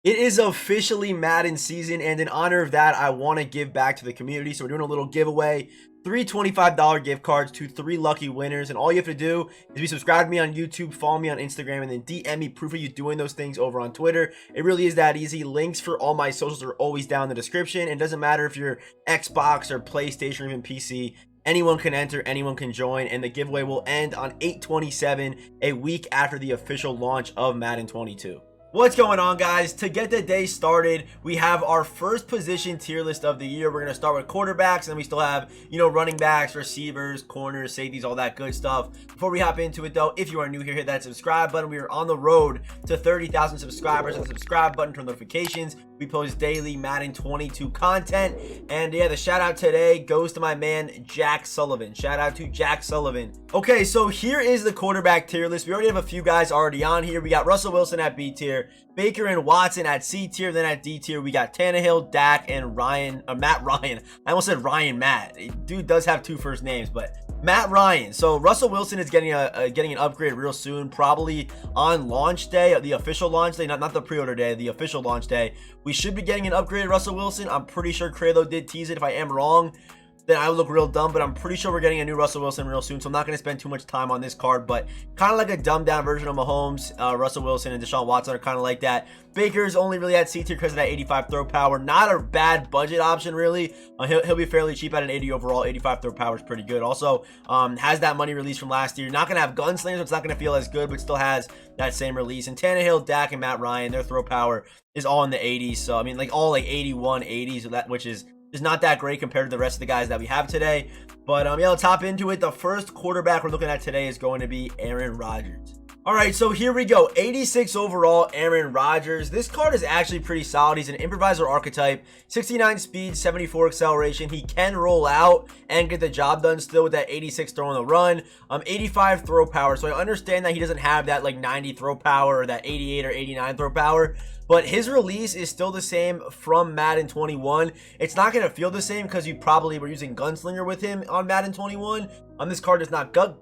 It is officially Madden season, and in honor of that, I want to give back to the community. So we're doing a little giveaway. 3 $25 gift cards to 3 lucky winners, and all you have to do is be subscribed to me on YouTube, follow me on Instagram, and then DM me proof of you doing those things over on Twitter. It really is that easy. Links for all my socials are always down in the description. It doesn't matter if you're Xbox or PlayStation or even PC. Anyone can enter, anyone can join, and the giveaway will end on 8/27, a week after the official launch of Madden 22. What's going on, guys? To get the day started, we have our first position tier list of the year. We're going to start with quarterbacks, and we still have, running backs, receivers, corners, safeties, all that good stuff. Before we hop into it, though, if you are new here, hit that subscribe button. We are on the road to 30,000 subscribers. Hit the subscribe button, turn notifications. We post daily Madden 22 content. And yeah, the shout out today goes to my man, Jack Sullivan. Shout out to Jack Sullivan. Okay, so here is the quarterback tier list. We already have a few guys already on here. We got Russell Wilson at B tier, Baker and Watson at C tier. Then at D tier, we got Tannehill, Dak, and Matt Ryan. I almost said Ryan Matt. Dude does have 2 first names, but Matt Ryan. So Russell Wilson is getting an upgrade real soon, probably on launch day, the official launch day, not the pre-order day, the official launch day. We should be getting an upgraded Russell Wilson. I'm pretty sure Kylo did tease it. If I am wrong, then I would look real dumb, but I'm pretty sure we're getting a new Russell Wilson real soon, so I'm not going to spend too much time on this card, but kind of like a dumbed down version of Mahomes. Russell Wilson and Deshaun Watson are kind of like that. Baker's only really at C tier because of that 85 throw power. Not a bad budget option, really. He'll be fairly cheap at an 80 overall. 85 throw power is pretty good. Also, has that money release from last year. Not going to have gunslingers, so it's not going to feel as good, but still has that same release. And Tannehill, Dak, and Matt Ryan, their throw power is all in the 80s. So, I mean, like all like 81, 80s, which is not that great compared to the rest of the guys that we have today. But yeah, let's hop into it. The first quarterback we're looking at today is going to be Aaron Rodgers. All right, so here we go. 86 overall, Aaron Rodgers. This card is actually pretty solid. He's an improviser archetype, 69 speed, 74 acceleration. He can roll out and get the job done still with that 86 throw on the run, 85 throw power. So I understand that he doesn't have that like 90 throw power or that 88 or 89 throw power, but his release is still the same from Madden 21. It's not going to feel the same because you probably were using Gunslinger with him on Madden 21. This card does not get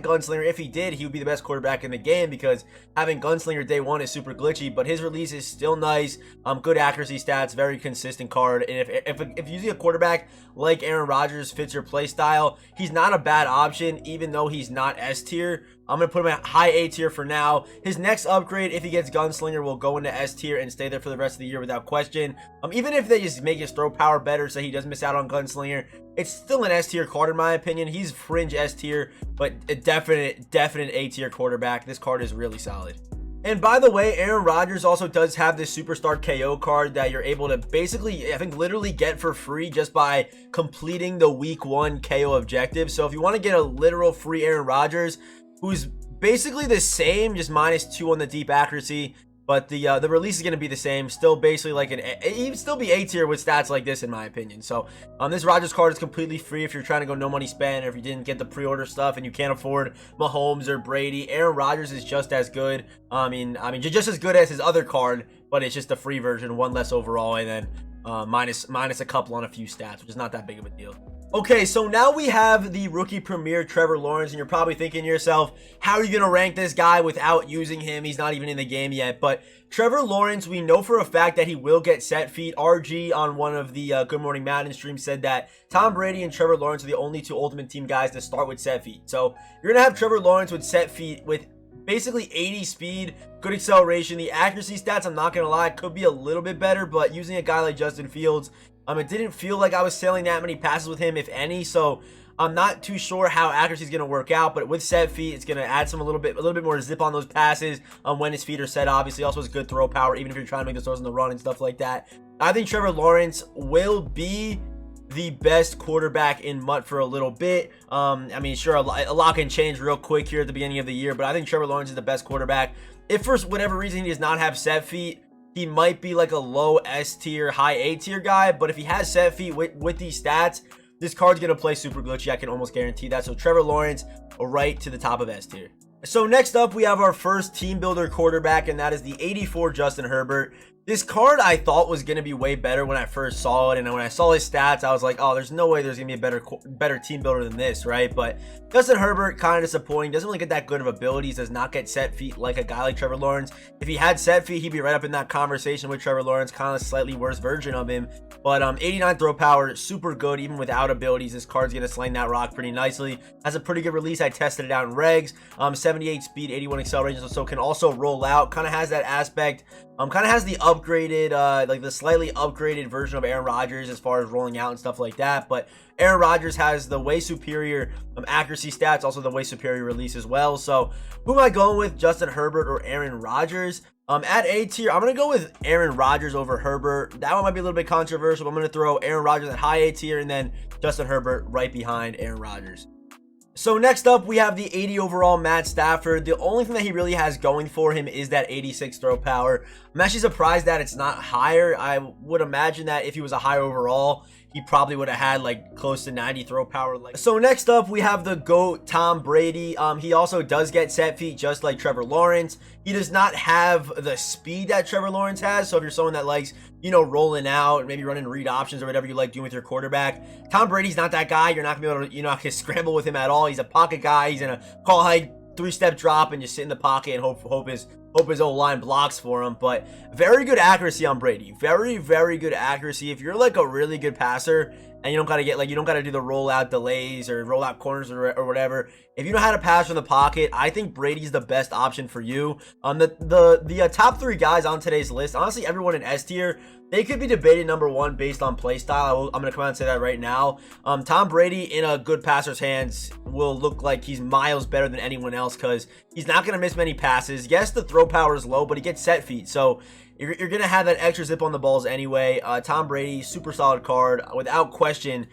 Gunslinger. If he did, he would be the best quarterback in the game because having Gunslinger day 1 is super glitchy, but his release is still nice. Good accuracy stats, very consistent card. And if using a quarterback like Aaron Rodgers fits your play style, he's not a bad option, even though he's not S tier. I'm going to put him at high A tier for now. His next upgrade, if he gets Gunslinger, will go into S tier and stay there for the rest of the year without question. Even if they just make his throw power better so he doesn't miss out on Gunslinger, it's still an S tier card in my opinion. He's fringe S tier, but a definite A tier quarterback. This card is really solid. And by the way, Aaron Rodgers also does have this Superstar KO card that you're able to basically, I think, literally get for free just by completing the week 1 KO objective. So if you want to get a literal free Aaron Rodgers, who's basically the same, just -2 on the deep accuracy, but the release is going to be the same. Still basically like he'd still be A tier with stats like this in my opinion. So this Rodgers card is completely free if you're trying to go no money spend, or if you didn't get the pre-order stuff and you can't afford Mahomes or Brady. Aaron Rodgers is just as good. I mean just as good as his other card, but it's just a free version, 1 less overall, and then minus a couple on a few stats, which is not that big of a deal. Okay, so now we have the rookie premier, Trevor Lawrence, and you're probably thinking to yourself, how are you going to rank this guy without using him? He's not even in the game yet. But Trevor Lawrence, we know for a fact that he will get set feet. RG on one of the Good Morning Madden streams said that Tom Brady and Trevor Lawrence are the only 2 Ultimate Team guys to start with set feet. So you're going to have Trevor Lawrence with set feet with basically 80 speed, good acceleration. The accuracy stats, I'm not going to lie, could be a little bit better, but using a guy like Justin Fields, it didn't feel like I was sailing that many passes with him, if any, so I'm not too sure how accuracy is going to work out, but with set feet, it's going to add a little bit more zip on those passes when his feet are set, obviously. Also has good throw power, even if you're trying to make the throws on the run and stuff like that. I think Trevor Lawrence will be the best quarterback in MUT for a little bit. Sure, a lot can change real quick here at the beginning of the year, but I think Trevor Lawrence is the best quarterback. If for whatever reason he does not have set feet, he might be like a low S tier, high A tier guy, but if he has set feet with these stats, this card's going to play super glitchy. I can almost guarantee that. So Trevor Lawrence, right to the top of S tier. So next up, we have our first team builder quarterback, and that is the 84 Justin Herbert. This card I thought was going to be way better when I first saw it, and when I saw his stats, I was like, oh, there's no way there's going to be a better team builder than this, right? But Justin Herbert, kind of disappointing. Doesn't really get that good of abilities, does not get set feet like a guy like Trevor Lawrence. If he had set feet, he'd be right up in that conversation with Trevor Lawrence, kind of slightly worse version of him. But 89 throw power, super good, even without abilities. This card's going to sling that rock pretty nicely. Has a pretty good release. I tested it out in regs. 78 speed, 81 acceleration, so can also roll out. Kind of has that aspect. Kind of has the upgraded, like the slightly upgraded version of Aaron Rodgers as far as rolling out and stuff like that. But Aaron Rodgers has the way superior accuracy stats, also the way superior release as well. So who am I going with, Justin Herbert or Aaron Rodgers? At A tier, I'm going to go with Aaron Rodgers over Herbert. That one might be a little bit controversial, but I'm going to throw Aaron Rodgers at high A tier and then Justin Herbert right behind Aaron Rodgers. So next up, we have the 80 overall Matt Stafford. The only thing that he really has going for him is that 86 throw power. I'm actually surprised that it's not higher. I would imagine that if he was a higher overall, he probably would have had like close to 90 throw power. So next up, we have the GOAT Tom Brady. He also does get set feet just like Trevor Lawrence. He does not have the speed that Trevor Lawrence has. So if you're someone that likes, you know, rolling out, maybe running read options or whatever you like doing with your quarterback, Tom Brady's not that guy. You're not gonna be able to, you know, scramble with him at all. He's a pocket guy. He's gonna call high 3-step drop and just sit in the pocket and hope his O-line blocks for him. But very good accuracy on Brady. Very, very good accuracy. If you're like a really good passer and you don't gotta get, like, you don't gotta do the rollout delays or rollout corners or whatever, if you know how to pass from the pocket, I think Brady's the best option for you. The top 3 guys on today's list, honestly, everyone in S tier, they could be debated number 1 based on play style. I'm going to come out and say that right now. Tom Brady in a good passer's hands will look like he's miles better than anyone else because he's not going to miss many passes. Yes, the throw power is low, but he gets set feet. So you're going to have that extra zip on the balls anyway. Tom Brady, super solid card. Without question,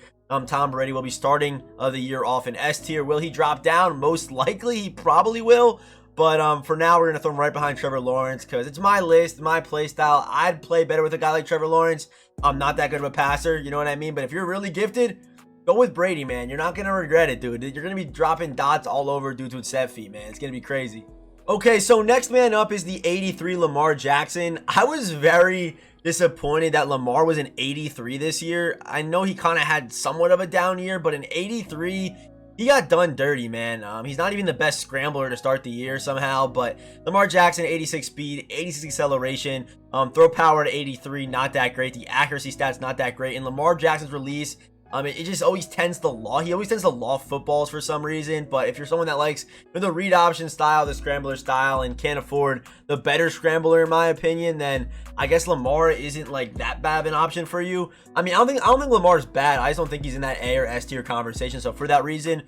Tom Brady will be starting the year off in S tier. Will he drop down? Most likely, he probably will. But for now, we're going to throw him right behind Trevor Lawrence because it's my list, my play style. I'd play better with a guy like Trevor Lawrence. I'm not that good of a passer, you know what I mean? But if you're really gifted, go with Brady, man. You're not going to regret it, dude. You're going to be dropping dots all over due to its set feet, man. It's going to be crazy. Okay, so next man up is the 83 Lamar Jackson. I was very disappointed that Lamar was an 83 this year. I know he kind of had somewhat of a down year, but an 83... he got done dirty, man. He's not even the best scrambler to start the year somehow, but Lamar Jackson, 86 speed, 86 acceleration, throw power to 83, not that great. The accuracy stats, not that great. And Lamar Jackson's release, it just always tends to he always tends to loft footballs for some reason. But if you're someone that likes the read option style, the scrambler style, and can't afford the better scrambler, in my opinion, then I guess Lamar isn't like that bad of an option for you. I mean, I don't think Lamar's bad. I just don't think he's in that A or S tier conversation. So for that reason,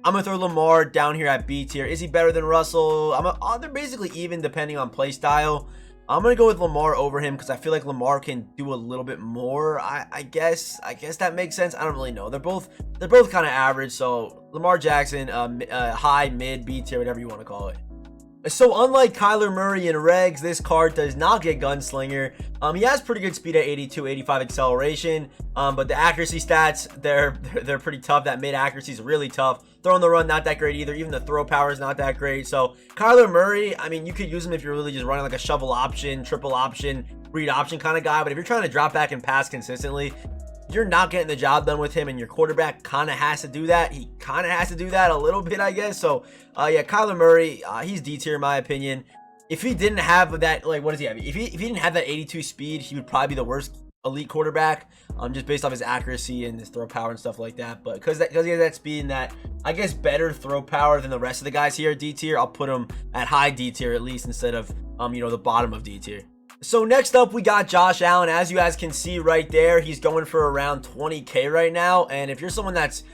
I'm gonna throw Lamar down here at B tier. Is he better than Russell? They're basically even depending on play style. I'm gonna go with Lamar over him because I feel like Lamar can do a little bit more. I guess that makes sense. I don't really know. They're both kind of average. So Lamar Jackson, high, mid, B tier, whatever you want to call it. So unlike Kylo Murray and regs, this card does not get gunslinger. He has pretty good speed at 82, 85 acceleration, but the accuracy stats, they're pretty tough. That mid accuracy is really tough. Throwing the run, not that great either. Even the throw power is not that great. So Kylo Murray, I mean, you could use him if you're really just running like a shovel option, triple option, read option kind of guy. But if you're trying to drop back and pass consistently, you're not getting the job done with him, and your quarterback kind of has to do that. He kind of has to do that a little bit, I guess. So, yeah, Kyler Murray, he's D tier in my opinion. If he didn't have that, like, what does he have? If he didn't have that 82 speed, he would probably be the worst elite quarterback, just based off his accuracy and his throw power and stuff like that. But because he has that speed and that, I guess, better throw power than the rest of the guys here at D tier, I'll put him at high D tier at least instead of, the bottom of D tier. So next up, we got Josh Allen. As you guys can see right there, he's going for around 20K right now. And if you're someone that's,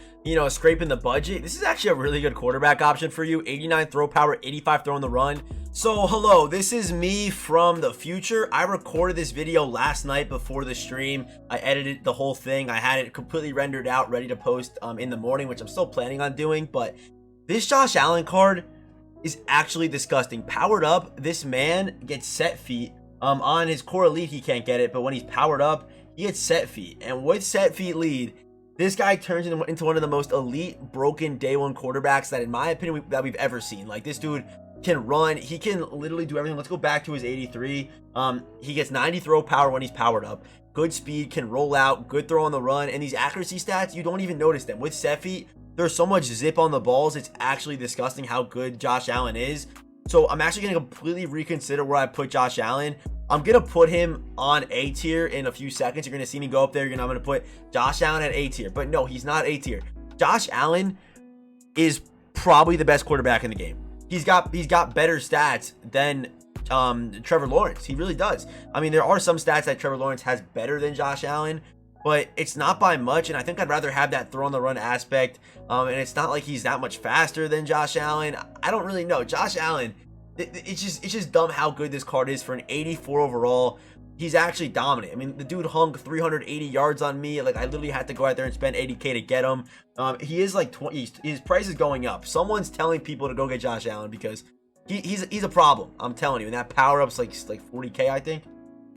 scraping the budget, this is actually a really good quarterback option for you. 89 throw power, 85 throw on the run. So hello, this is me from the future. I recorded this video last night before the stream. I edited the whole thing. I had it completely rendered out, ready to post in the morning, which I'm still planning on doing. But this Josh Allen card is actually disgusting. Powered up, this man gets set feet. On his core elite, he can't get it, but when he's powered up, he gets set feet. And with set feet lead, this guy turns into one of the most elite broken day one quarterbacks that, in my opinion, that we've ever seen. Like, this dude can run. He can literally do everything. Let's go back to his 83. He gets 90 throw power when he's powered up. Good speed, can roll out, good throw on the run, and these accuracy stats, you don't even notice them. With set feet, there's so much zip on the balls, it's actually disgusting how good Josh Allen is. So I'm actually going to completely reconsider where I put Josh Allen. I'm going to put him on A tier in a few seconds. You're going to see me go up there. I'm going to put Josh Allen at A tier. But no, he's not A tier. Josh Allen is probably the best quarterback in the game. He's got better stats than Trevor Lawrence. He really does. I mean, there are some stats that Trevor Lawrence has better than Josh Allen, but it's not by much, and I think I'd rather have that throw on the run aspect, and it's not like he's that much faster than Josh Allen. I don't really know. Josh Allen, it's just dumb how good this card is for an 84 overall. He's actually dominant. I mean, the dude hung 380 yards on me. Like, I literally had to go out there and spend 80K to get him. He is like 20, his price is going up. Someone's telling people to go get Josh Allen because he's a problem. I'm telling you. And that power up's like 40K, I think.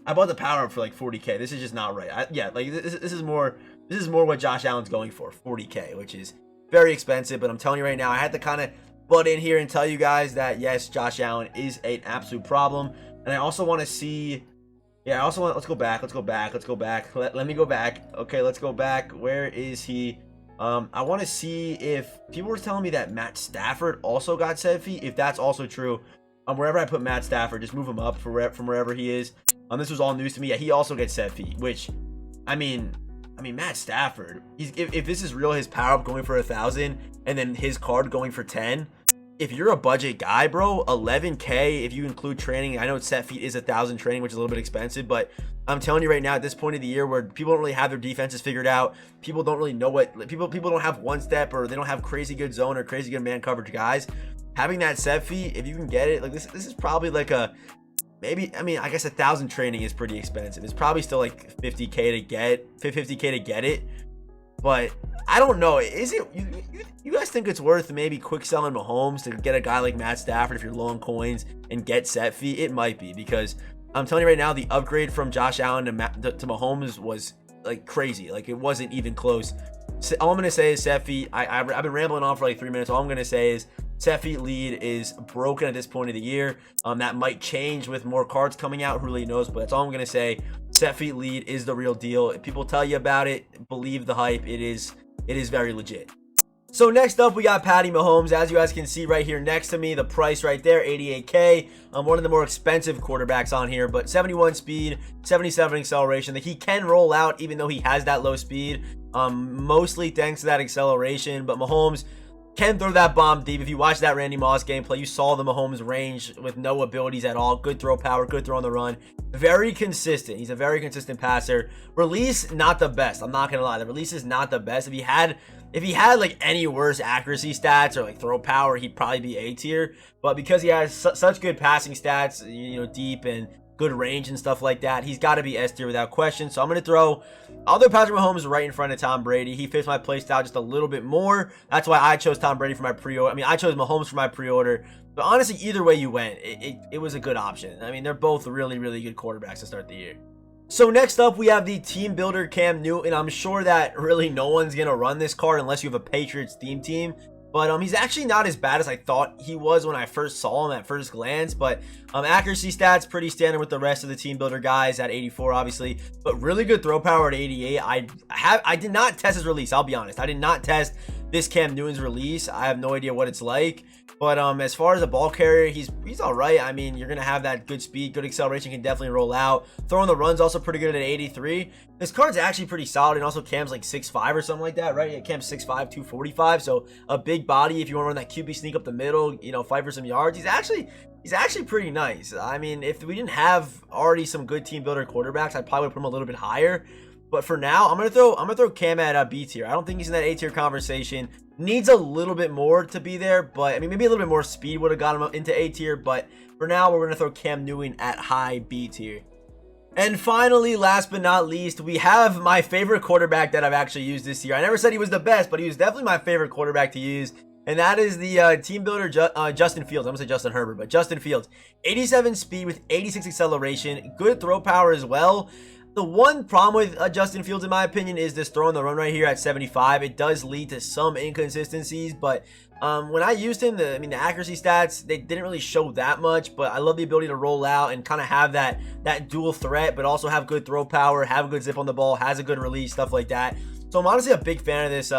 I bought the power up for like 40K. This is just not right. This is more what Josh Allen's going for, 40K, which is very expensive. But I'm telling you right now, I had to kind of butt in here and tell you guys that yes, Josh Allen is an absolute problem. And I also want to see. Yeah, I also want. Let's go back. Let me go back. Okay, let's go back. Where is he? I want to see if people were telling me that Matt Stafford also got set feet. If that's also true, wherever I put Matt Stafford, just move him up from wherever he is. This was all news to me. Yeah, he also gets set feet. Which, I mean, Matt Stafford. If this is real, his power up going for 1,000, and then his card going for 10. If you're a budget guy, bro, 11K if you include training. I know set feet is 1,000 training, which is a little bit expensive, but I'm telling you right now, at this point of the year where people don't really have their defenses figured out, people don't really know what people don't have one step, or they don't have crazy good zone or crazy good man coverage guys. Having that set feet, if you can get it, like this is probably like a maybe. I mean, I guess 1,000 training is pretty expensive. It's probably still like 50K to get it. But I don't know. Is it you guys think it's worth maybe quick selling Mahomes to get a guy like Matt Stafford if you're low on coins and get set fee? It might be, because I'm telling you right now, the upgrade from Josh Allen to Mahomes was like crazy. Like, it wasn't even close. So all I'm gonna say is set fee. I've been rambling on for like 3 minutes. All I'm gonna say is set fee lead is broken at this point of the year. That might change with more cards coming out. Who really knows? But that's all I'm gonna say. Set feet lead is the real deal. If people tell you about it, believe the hype. It is very legit. So next up, we got Patty Mahomes. As you guys can see right here next to me, the price right there, 88K. One of the more expensive quarterbacks on here, but 71 speed, 77 acceleration. He can roll out even though he has that low speed, mostly thanks to that acceleration. But Mahomes can throw that bomb deep. If you watch that Randy Moss gameplay, you saw the Mahomes range with no abilities at all. Good throw power, good throw on the run. Very consistent. He's a very consistent passer. Release, not the best. I'm not going to lie. The release is not the best. If he had like any worse accuracy stats or like throw power, he'd probably be A tier. But because he has such good passing stats, deep and good range and stuff like that, he's got to be S tier without question. So I'm going to throw other Patrick Mahomes right in front of Tom Brady. He fits my playstyle just a little bit more. That's why I chose Tom Brady for my pre-order. I mean, I chose Mahomes for my pre-order. But honestly, either way you went, it was a good option. I mean, they're both really, really good quarterbacks to start the year. So next up, we have the team builder Cam Newton. I'm sure that really no one's going to run this card unless you have a Patriots theme team. But he's actually not as bad as I thought he was when I first saw him at first glance. But accuracy stats, pretty standard with the rest of the team builder guys at 84, obviously. But really good throw power at 88. I did not test his release, I'll be honest. I did not test this Cam Newton's release. I have no idea what it's like. But as far as a ball carrier, he's all right. I mean, you're going to have that good speed, good acceleration, can definitely roll out. Throwing the run's also pretty good at 83. This card's actually pretty solid, and also Cam's like 6'5" or something like that, right? Yeah, Cam's 6'5", 245, so a big body if you want to run that QB sneak up the middle, fight for some yards. He's actually pretty nice. I mean, if we didn't have already some good team builder quarterbacks, I'd probably put him a little bit higher. But for now, I'm gonna throw Cam at B tier. I don't think he's in that A tier conversation. Needs a little bit more to be there, but I mean, maybe a little bit more speed would have got him into A tier. But for now, we're gonna throw Cam Newton at high B tier. And finally, last but not least, we have my favorite quarterback that I've actually used this year. I never said he was the best, but he was definitely my favorite quarterback to use. And that is the team builder Justin Fields. I'm going to say Justin Herbert, but Justin Fields. 87 speed with 86 acceleration. Good throw power as well. The one problem with Justin Fields, in my opinion, is this throwing the run right here at 75. It does lead to some inconsistencies, but when I used him, the accuracy stats, they didn't really show that much, but I love the ability to roll out and kind of have that dual threat, but also have good throw power, have a good zip on the ball, has a good release, stuff like that. So I'm honestly a big fan of this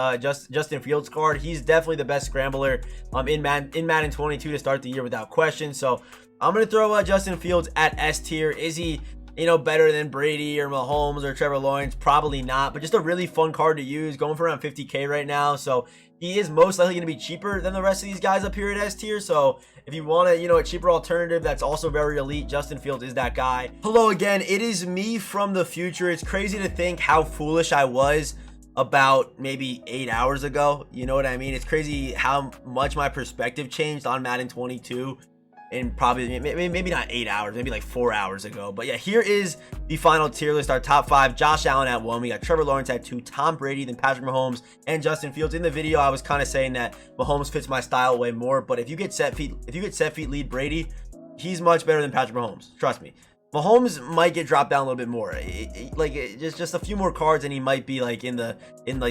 Justin Fields card. He's definitely the best scrambler in Madden 22 to start the year without question. So I'm going to throw Justin Fields at S tier. Is he, better than Brady or Mahomes or Trevor Lawrence? Probably not, but just a really fun card to use, going for around 50K right now. So he is most likely going to be cheaper than the rest of these guys up here at S tier. So if you want a cheaper alternative that's also very elite, Justin Fields is that guy. Hello again, it is me from the future. It's crazy to think how foolish I was about maybe 8 hours ago. You know what I mean? It's crazy how much my perspective changed on Madden 22 in probably maybe not 8 hours, maybe like 4 hours ago. But yeah, here is the final tier list. Our top 5: Josh Allen at 1, we got Trevor Lawrence at 2, Tom Brady, then Patrick Mahomes, and Justin Fields. In the video I was kind of saying that Mahomes fits my style way more, but if you get set feet lead Brady, he's much better than Patrick Mahomes, trust me. Mahomes might get dropped down a little bit more, just a few more cards, and he might be like in the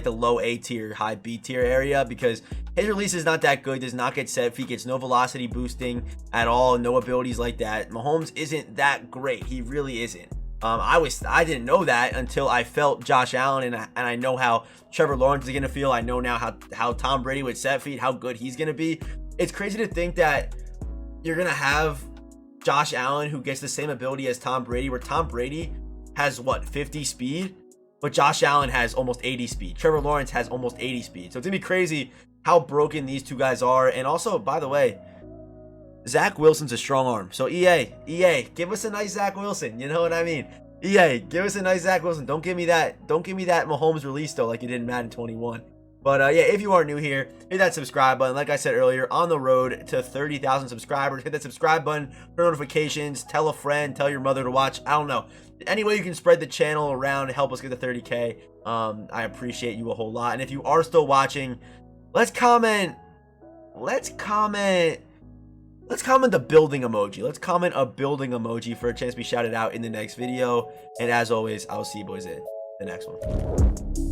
low A tier, high B tier area, because his release is not that good. Does not get set feet, gets no velocity boosting at all, no abilities like that. Mahomes isn't that great. He really isn't. I didn't know that until I felt Josh Allen, and I know how Trevor Lawrence is gonna feel. I know now how Tom Brady with set feet, how good he's gonna be. It's crazy to think that you're gonna have Josh Allen who gets the same ability as Tom Brady, where Tom Brady has 50 speed, but Josh Allen has almost 80 speed. Trevor Lawrence has almost 80 speed. So it's gonna be crazy how broken these two guys are. And also, by the way, Zach Wilson's a strong arm. So EA, give us a nice Zach Wilson. You know what I mean? EA, give us a nice Zach Wilson. Don't give me that Mahomes release though, like you did in Madden 21. But yeah, if you are new here, hit that subscribe button. Like I said earlier, on the road to 30,000 subscribers. Hit that subscribe button for notifications. Tell a friend, tell your mother to watch. I don't know. Any way you can spread the channel around and help us get to 30K. I appreciate you a whole lot. And if you are still watching, let's comment the building emoji. Let's comment a building emoji for a chance to be shouted out in the next video. And as always, I will see you boys in the next one.